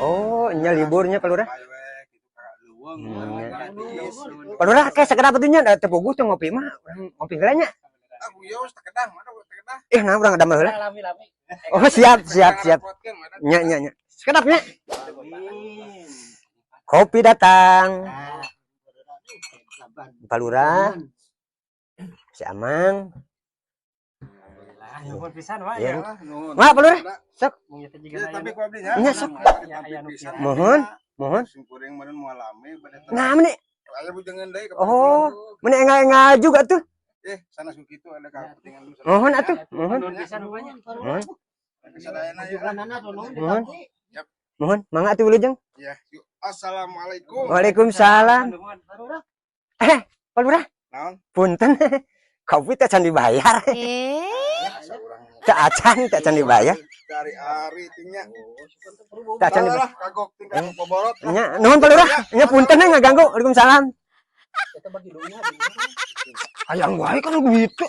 Oh, nya liburnya Pak Lurah. Gratis. Pak Lurah kayak sekedap atunya da teu puguh teh ngopi mah. Ngopi heula nya. Aku yo tekedah mana tekedah. Nah urang ada mah heula. Oh, siap. Nya. Sekedapnya. Kopi datang. Pak Lurah. Si Amang. Nuhun pisan wae Ya. ya. Wah, Pak Lurah. Sok. Tapi ku abdi nya. Nya sok. Mohon. Kuring meureun moal lame bade. Nah, meni. Aya bujangan deui. Oh, meni enggak juga tuh. Sanes kitu ada ka kepentingan lu. Mohon atuh, mohon. Nuhun pisan banyak. Mohon. Kesadayana ya. Mohon. Mohon, mangga atuh wilujeng. Ya, yuk. Assalamualaikum. Waalaikumsalam. Pak Lurah. Naon? Punten. Kopi teh can dibayar. Teu acan teh can dibayar. Dari ari tingnya. Teu acan dibayar. Kagok tingkat poborot. Nya, nuhun Pak Lurah. Nya punten ngaganggu. Waalaikumsalam. Hayang wae kan gitu.